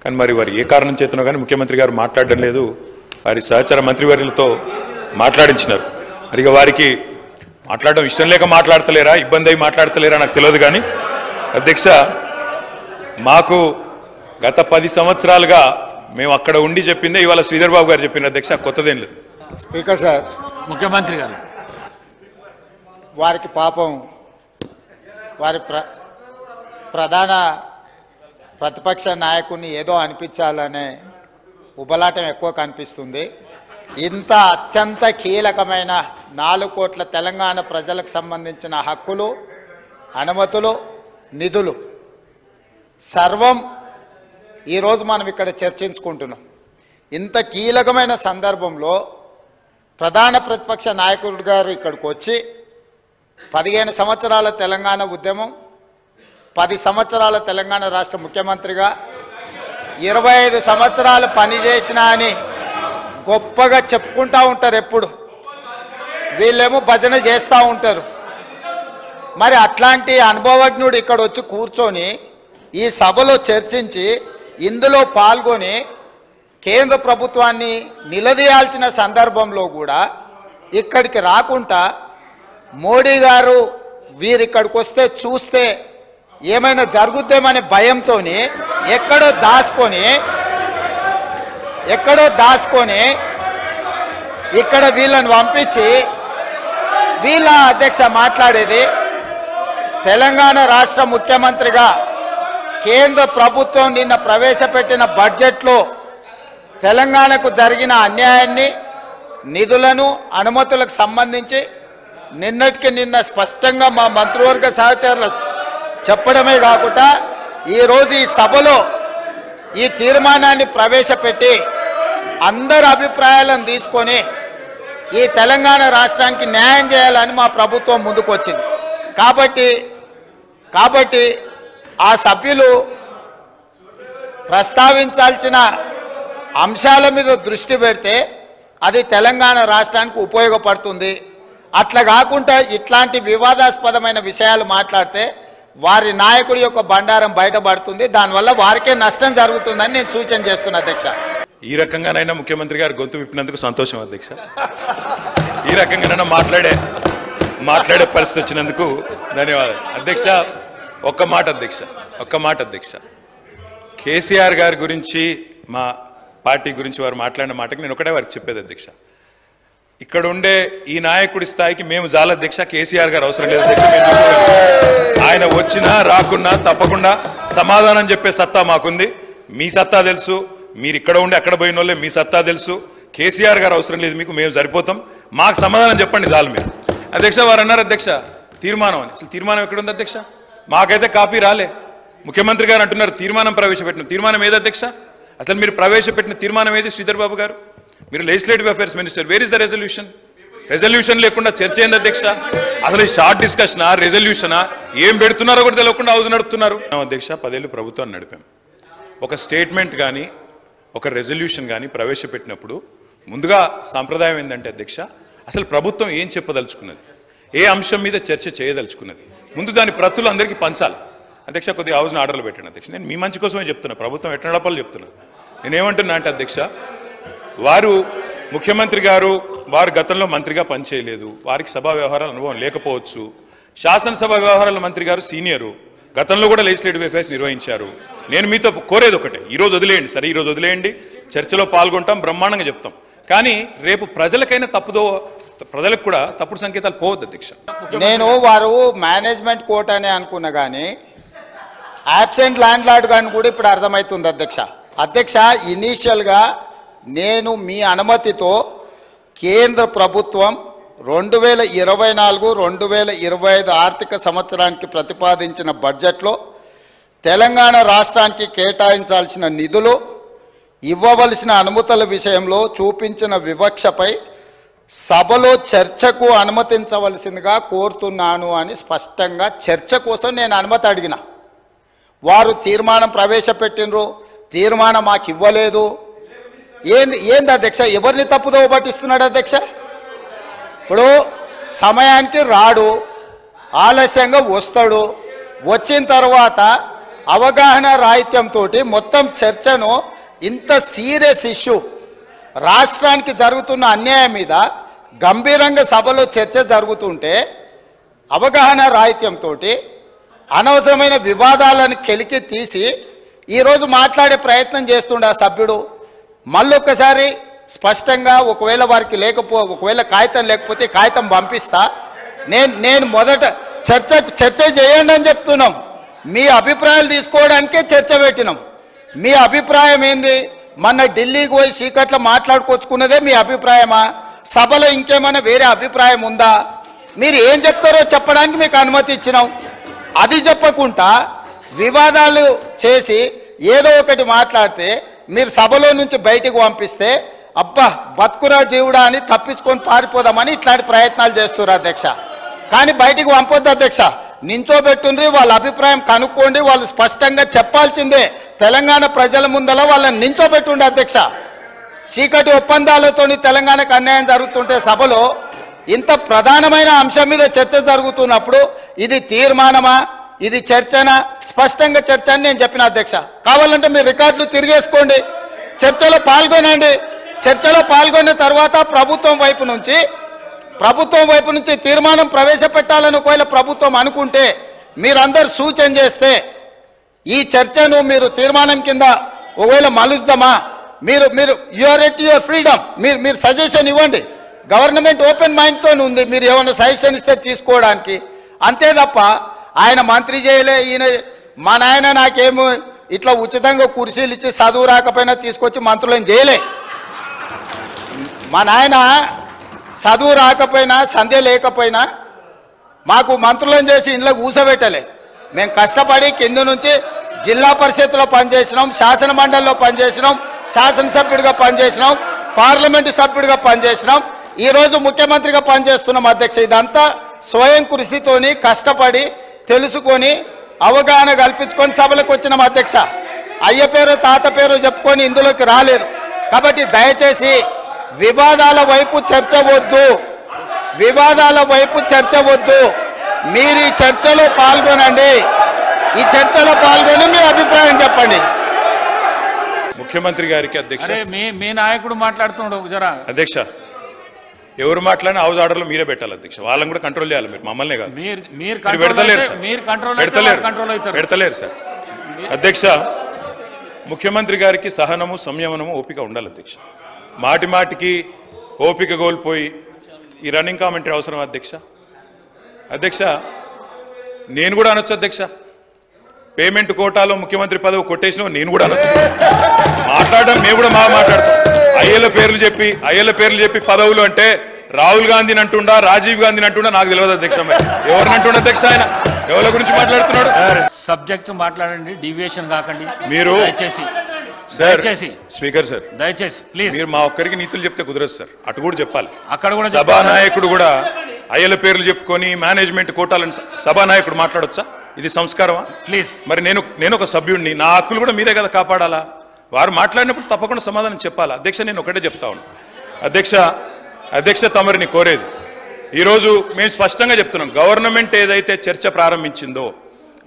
కానీ మరి వారు ఏ కారణం చేతనో కానీ ముఖ్యమంత్రి గారు మాట్లాడడం లేదు. వారి సహచర మంత్రివర్యులతో మాట్లాడించినారు. మరి వారికి మాట్లాడడం ఇష్టం లేక మాట్లాడతలేరా, ఇబ్బంది అయి మాట్లాడతలేరా నాకు తెలియదు. కానీ అధ్యక్ష, మాకు గత 10 సంవత్సరాలుగా మేము అక్కడ ఉండి చెప్పిందే ఇవాళ శ్రీధర్ బాబు గారు చెప్పిన అధ్యక్ష, కొత్తదేం లేదు. స్పీకర్ సార్, ముఖ్యమంత్రి గారు వారికి పాపం వారి ప్రధాన ప్రతిపక్ష నాయకుడిని ఏదో అనిపించాలనే ఉబలాటం ఎక్కువ కనిపిస్తుంది. ఇంత అత్యంత కీలకమైన 4 కోట్ల తెలంగాణ ప్రజలకు సంబంధించిన హక్కులు, అనుమతులు, నిధులు సర్వం ఈరోజు మనం ఇక్కడ చర్చించుకుంటున్నాం. ఇంత కీలకమైన సందర్భంలో ప్రధాన ప్రతిపక్ష నాయకుడు గారు ఇక్కడికి వచ్చి 15 సంవత్సరాల తెలంగాణ ఉద్యమం, 10 సంవత్సరాల తెలంగాణ రాష్ట్ర ముఖ్యమంత్రిగా 25 సంవత్సరాలు పనిచేసినా అని గొప్పగా చెప్పుకుంటూ ఉంటారు. ఎప్పుడు వీళ్ళేమో భజన చేస్తూ ఉంటారు. మరి అట్లాంటి అనుభవజ్ఞుడు ఇక్కడ వచ్చి కూర్చొని ఈ సభలో చర్చించి ఇందులో పాల్గొని కేంద్ర ప్రభుత్వాన్ని నిలదీయాల్సిన సందర్భంలో కూడా ఇక్కడికి రాకుండా మోడీ గారు వీరిక్కడికి వస్తే చూస్తే ఏమైనా జరుగుద్దేమనే భయంతో ఎక్కడో దాచుకొని ఇక్కడ వీళ్ళని పంపించి వీళ్ళ అధ్యక్ష మాట్లాడేది. తెలంగాణ రాష్ట్ర ముఖ్యమంత్రిగా కేంద్ర ప్రభుత్వం నిన్న ప్రవేశపెట్టిన బడ్జెట్లో తెలంగాణకు జరిగిన అన్యాయాన్ని, నిధులను, అనుమతులకు సంబంధించి నిన్నటికి నిన్న స్పష్టంగా మా మంత్రివర్గ సహచరులకు చెప్పడమే కాకుండా ఈరోజు ఈ సభలో ఈ తీర్మానాన్ని ప్రవేశపెట్టి అందరి అభిప్రాయాలను తీసుకొని ఈ తెలంగాణ రాష్ట్రానికి న్యాయం చేయాలని మా ప్రభుత్వం ముందుకు వచ్చింది. కాబట్టి ఆ సభ్యులు ప్రస్తావించాల్సిన అంశాల మీద దృష్టి పెడితే అది తెలంగాణ రాష్ట్రానికి ఉపయోగపడుతుంది. అట్లా కాకుండా ఇట్లాంటి వివాదాస్పదమైన విషయాలు మాట్లాడితే వారి నాయకుడి యొక్క బండారం బయటపడుతుంది. దానివల్ల వారికే నష్టం జరుగుతుందని నేను సూచన చేస్తున్నా అధ్యక్ష. ఈ రకంగానైనా ముఖ్యమంత్రి గారు గొంతు విప్పినందుకు సంతోషం అధ్యక్ష. ఈ రకంగానైనా మాట్లాడే పరిస్థితి వచ్చినందుకు ధన్యవాదాలు అధ్యక్ష. ఒక్క మాట అధ్యక్ష, కేసీఆర్ గారి గురించి, మా పార్టీ గురించి వారు మాట్లాడిన మాటకి నేను ఒకటే వారికి చెప్పేది అధ్యక్ష. ఇక్కడ ఉండే ఈ నాయకుడి స్థాయికి మేము చాలా అధ్యక్ష. కేసీఆర్ గారు అవసరం లేదు అధ్యక్ష. ఆయన వచ్చినా రాకున్నా తప్పకుండా సమాధానం చెప్పే సత్తా మాకుంది. మీ సత్తా తెలుసు, మీరు ఇక్కడ ఉండి అక్కడ పోయిన వాళ్ళే, మీ సత్తా తెలుసు. కేసీఆర్ గారు అవసరం లేదు మీకు, మేము సరిపోతాం. మాకు సమాధానం చెప్పండి చాలు మీరు అధ్యక్ష. వారు అన్నారు అధ్యక్ష తీర్మానం అని. అసలు తీర్మానం ఎక్కడుంది అధ్యక్ష? మాకైతే కాపీ రాలే. ముఖ్యమంత్రి గారు అంటున్నారు తీర్మానం ప్రవేశపెట్టిన. తీర్మానం ఏది అధ్యక్ష? అసలు మీరు ప్రవేశపెట్టిన తీర్మానం ఏది శ్రీధర్ బాబు గారు? మీరు legislative affairs minister, where is the resolution? Resolution లేకుండా చర్చ ఏంది అధ్యక్ష? అసలు ఈ షార్ట్ డిస్కషనా, రెజల్యూషనా, ఏం పెడుతున్నారో కూడా తెలియకుండా హౌస్ నడుపుతున్నారు అధ్యక్ష. 10 ఏళ్ళు ప్రభుత్వాన్ని నడిపాం. ఒక స్టేట్మెంట్ కానీ ఒక రెజల్యూషన్ కానీ ప్రవేశపెట్టినప్పుడు ముందుగా సాంప్రదాయం ఏంటంటే అధ్యక్ష, అసలు ప్రభుత్వం ఏం చెప్పదలుచుకున్నది, ఏ అంశం మీద చర్చ చేయదలుచుకున్నది, ముందు దాని ప్రతులు అందరికీ పంచాలి అధ్యక్ష. కొద్దిగా హౌస్ని ఆర్డర్లు పెట్టండి అధ్యక్ష. నేను మీ మంచి కోసమే చెప్తున్నా, ప్రభుత్వం ఎట్లా నడపాలో చెప్తున్నా. నేనేమంటున్నా అంటే అధ్యక్ష, వారు ముఖ్యమంత్రి గారు వారు గతంలో మంత్రిగా పనిచేయలేదు, వారికి సభా వ్యవహారాల అనుభవం లేకపోవచ్చు. శాసనసభ వ్యవహారాల మంత్రి గారు సీనియరు, గతంలో కూడా లెజిస్లేటివ్ అఫైర్స్ నిర్వహించారు. నేను మీతో కోరేది ఒకటే, ఈరోజు వదిలేయండి, సరే ఈరోజు వదిలేయండి, చర్చలో పాల్గొంటాం, బ్రహ్మాండంగా చెప్తాం. కానీ రేపు ప్రజలకు కూడా తప్పుడు సంకేతాలు పోవద్దు అధ్యక్ష. నేను వారు మేనేజ్మెంట్ కోర్ట్ అని అనుకున్నా కానీ యాబ్సెంట్ ల్యాండ్ లార్డ్ కానీ కూడా ఇప్పుడు అర్థమవుతుంది అధ్యక్ష. ఇనీషియల్గా నేను మీ అనుమతితో కేంద్ర ప్రభుత్వం 2024-2025 ఆర్థిక సంవత్సరానికి ప్రతిపాదించిన బడ్జెట్లో తెలంగాణ రాష్ట్రానికి కేటాయించాల్సిన నిధులు, ఇవ్వవలసిన అనుమతుల విషయంలో చూపించిన వివక్షపై సభలో చర్చకు అనుమతించవలసిందిగా కోరుతున్నాను అని స్పష్టంగా చర్చ కోసం నేను అనుమతి అడిగిన. వారు తీర్మానం ప్రవేశపెట్టినరు, తీర్మానం మాకు ఇవ్వలేదు. ఏంది అధ్యక్ష? ఎవరిని తప్పుదోవ పట్టిస్తున్నాడు అధ్యక్ష? ఇప్పుడు సమయానికి రాడు, ఆలస్యంగా వస్తాడు, వచ్చిన తర్వాత అవగాహన రాహిత్యంతో మొత్తం చర్చను ఇంత సీరియస్ ఇష్యూ రాష్ట్రానికి జరుగుతున్న అన్యాయం మీద గంభీరంగా సభలో చర్చ జరుగుతుంటే అవగాహన రాహిత్యంతో అనవసరమైన వివాదాలను కెలికి తీసి ఈరోజు మాట్లాడే ప్రయత్నం చేస్తుండే ఆ సభ్యుడు. మళ్ళొక్కసారి స్పష్టంగా ఒకవేళ కాగితం లేకపోతే కాగితం పంపిస్తా. నేను మొదట చర్చ చేయండి అని చెప్తున్నాం. మీ అభిప్రాయాలు తీసుకోవడానికే చర్చ పెట్టినాం. మీ అభిప్రాయం ఏంది? మొన్న ఢిల్లీకి పోయి సీకట్లో మాట్లాడుకొచ్చుకున్నదే మీ అభిప్రాయమా? సభలో ఇంకేమైనా వేరే అభిప్రాయం ఉందా? మీరు ఏం చెప్తారో చెప్పడానికి మీకు అనుమతి ఇచ్చినాం. అది చెప్పకుండా వివాదాలు చేసి ఏదో ఒకటి మాట్లాడితే మీరు సభలో నుంచి బయటికి పంపిస్తే అబ్బా బతుకురా జీవుడా అని తప్పించుకొని పారిపోదామని ఇట్లాంటి ప్రయత్నాలు చేస్తున్నారు అధ్యక్ష. కానీ బయటికి పంపొద్దు అధ్యక్ష. నించోబెట్టుండ్రి, వాళ్ళ అభిప్రాయం కనుక్కోండి. వాళ్ళు స్పష్టంగా చెప్పాల్సిందే. తెలంగాణ ప్రజల ముందల వాళ్ళని నించోబెట్టుండే అధ్యక్ష. చీకటి ఒప్పందాలతో తెలంగాణకు అన్యాయం జరుగుతుంటే సభలో ఇంత ప్రధానమైన అంశం మీద చర్చ జరుగుతున్నప్పుడు ఇది తీర్మానమా, ఇది చర్చనా? స్పష్టంగా చర్చ అని నేను చెప్పిన అధ్యక్ష. కావాలంటే మీరు రికార్డులు తిరిగేసుకోండి, చర్చలో పాల్గొనండి. చర్చలో పాల్గొన్న తర్వాత ప్రభుత్వం వైపు నుంచి తీర్మానం ప్రవేశపెట్టాలని ఒకవేళ ప్రభుత్వం అనుకుంటే మీరందరూ సూచన చేస్తే ఈ చర్చను మీరు తీర్మానం కింద ఒకవేళ మలుద్దామా? మీరు యువర్ ఎట్ యువర్ ఫ్రీడమ్. మీరు సజెషన్ ఇవ్వండి. గవర్నమెంట్ ఓపెన్ మైండ్తో ఉంది. మీరు ఏమైనా సజెషన్ ఇస్తే తీసుకోవడానికి. అంతే తప్ప ఆయన మంత్రి చేయలే, ఈయన మా నాయన నాకేమో ఇట్లా ఉచితంగా కుర్చీలు ఇచ్చి చదువు రాకపోయినా తీసుకొచ్చి మంత్రులను చేయలే. మా నాయన చదువు రాకపోయినా సంధ్య లేకపోయినా మాకు మంత్రులను చేసి ఇంట్లో కూసబెట్టలే. మేము కష్టపడి కింద నుంచి జిల్లా పరిషత్లో పనిచేసినాం, శాసన మండలిలో పనిచేసినాం, శాసనసభ్యుడిగా పనిచేసినాం, పార్లమెంటు సభ్యుడిగా పనిచేసినాం, ఈరోజు ముఖ్యమంత్రిగా పనిచేస్తున్నాం అధ్యక్ష. ఇదంతా స్వయం కృషితోని కష్టపడి తెలుసుకొని అవగాహన కల్పించుకొని సభలకు వచ్చినాం అధ్యక్ష. అయ్య పేరు తాత పేరు చెప్పుకొని ఇందులోకి రాలేదు. కాబట్టి దయచేసి వివాదాల వైపు చర్చ వద్దు. మీరు ఈ చర్చలో పాల్గొనండి. ఈ చర్చలో పాల్గొని మీ అభిప్రాయం చెప్పండి. ముఖ్యమంత్రి గారికి అధ్యక్ష, మీ నాయకుడు మాట్లాడుతున్నాడు జరా అధ్యక్ష, ఎవరు మాట్లాడినా హౌస్ ఆర్డర్లో మీరే పెట్టాలి అధ్యక్ష. వాళ్ళని కూడా కంట్రోల్ చేయాలి. మీరు మమ్మల్నే కాదు. పెడతలేరు సార్. అధ్యక్ష, ముఖ్యమంత్రి గారికి సహనము సంయమనము ఓపిక ఉండాలి అధ్యక్ష. మాటి మాటికి ఓపిక కోల్పోయి ఈ రన్నింగ్ కామెంటరీ అవసరం అధ్యక్ష. అధ్యక్ష, నేను కూడా అనొచ్చు అధ్యక్ష. పేమెంట్ కోటాలో ముఖ్యమంత్రి పదవి కొట్టేసిన నేను కూడా అనొచ్చు. మాట్లాడడం మేము కూడా మాట్లాడతాం. అయ్యల పేర్లు చెప్పి పదవులు అంటే రాహుల్ గాంధీని అంటుండా, రాజీవ్ గాంధీని అంటుండా నాకు తెలియదు అధ్యక్ష. ఎవరిని అంటుండ అధ్యక్ష? ఆయన ఎవరి గురించి మాట్లాడుతున్నాడు? సబ్జెక్ట్ మాట్లాడండి, డీవియేషన్ కాకండి మీరు. దయచేసి స్పీకర్ సార్, దయచేసి ప్లీజ్. మీరు మా ఒక్కరికి నీతులు చెప్తే కుదరదు సార్. అటు కూడా చెప్పాలి. అక్కడ కూడా సభానాయకుడు కూడా అయ్యల పేర్లు చెప్పుకొని మేనేజ్మెంట్ కోటాలను సభానాయకుడు మాట్లాడొచ్చా? ఇది సంస్కారమా? ప్లీజ్. మరి నేను ఒక సభ్యుడిని, నా హక్కులు కూడా మీరే కదా కాపాడాలా? వారు మాట్లాడినప్పుడు తప్పకుండా సమాధానం చెప్పాలి అధ్యక్ష. నేను ఒకటే చెప్తా ఉన్నాను అధ్యక్ష, తమరిని కోరేది ఈరోజు మేము స్పష్టంగా చెప్తున్నాం. గవర్నమెంట్ ఏదైతే చర్చ ప్రారంభించిందో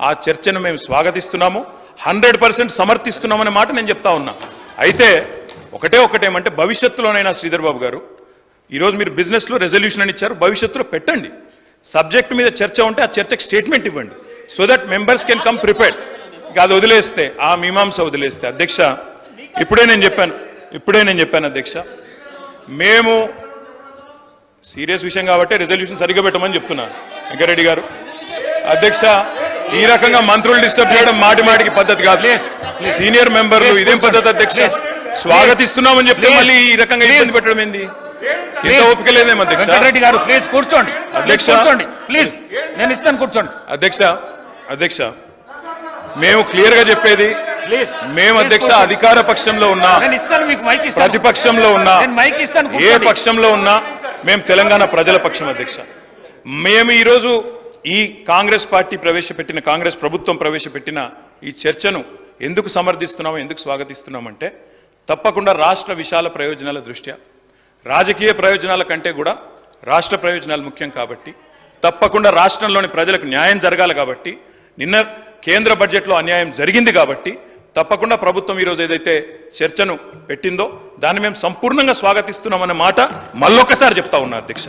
ఆ చర్చను మేము స్వాగతిస్తున్నాము, 100% సమర్థిస్తున్నామనే మాట నేను చెప్తా ఉన్నా. అయితే ఒకటేమంటే భవిష్యత్తులోనైనా శ్రీధర్ బాబు గారు, ఈరోజు మీరు బిజినెస్లో రెజల్యూషన్ అని ఇచ్చారు, భవిష్యత్తులో పెట్టండి. సబ్జెక్ట్ మీద చర్చ ఉంటే ఆ చర్చకు స్టేట్మెంట్ ఇవ్వండి, so that members can come prepared. అది వదిలేస్తే, ఆ మీమాంస వదిలేస్తే అధ్యక్ష, ఇప్పుడే నేను చెప్పాను అధ్యక్ష, మేము సీరియస్ విషయం కాబట్టి రెజల్యూషన్ సరిగ్గా పెట్టమని చెప్తున్నా వెంకరెడ్డి గారు. అధ్యక్ష, ఈ రకంగా మంత్రులు డిస్టర్బ్ చేయడం మాటికి పద్ధతి కాదు. సీనియర్ మెంబర్లు ఇదేం పద్ధతి అధ్యక్ష? స్వాగతిస్తున్నామని చెప్తే మళ్ళీ ఈ రకంగా ఇబ్బంది పెట్టడం ఏంది? ఇంత ఓపిక లేదేమో అధ్యక్ష. వెంకరెడ్డి గారు ప్లీజ్ కూర్చోండి. అధ్యక్ష ప్లీజ్, నేను ఇస్తాను, కూర్చోండి. అధ్యక్ష, మేము క్లియర్ గా చెప్పేది, మేము అధ్యక్ష అధికార పక్షంలో ఉన్నా, ప్రతిపక్షంలో ఉన్నా, ఏ పక్షంలో ఉన్నా మేము తెలంగాణ ప్రజల పక్షం అధ్యక్ష. మేము ఈరోజు ఈ కాంగ్రెస్ ప్రభుత్వం ప్రవేశపెట్టిన ఈ చర్చను ఎందుకు సమర్థిస్తున్నాము, ఎందుకు స్వాగతిస్తున్నామంటే తప్పకుండా రాష్ట్ర విశాల ప్రయోజనాల దృష్ట్యా, రాజకీయ ప్రయోజనాల కంటే కూడా రాష్ట్ర ప్రయోజనాలు ముఖ్యం కాబట్టి, తప్పకుండా రాష్ట్రంలోని ప్రజలకు న్యాయం జరగాలి కాబట్టి, నిన్న కేంద్ర బడ్జెట్లో అన్యాయం జరిగింది కాబట్టి తప్పకుండా ప్రభుత్వం ఈరోజు ఏదైతే చర్చను పెట్టిందో దాన్ని మేము సంపూర్ణంగా స్వాగతిస్తున్నామన్న మాట మళ్ళొకసారి చెప్తా ఉన్నా అధ్యక్ష.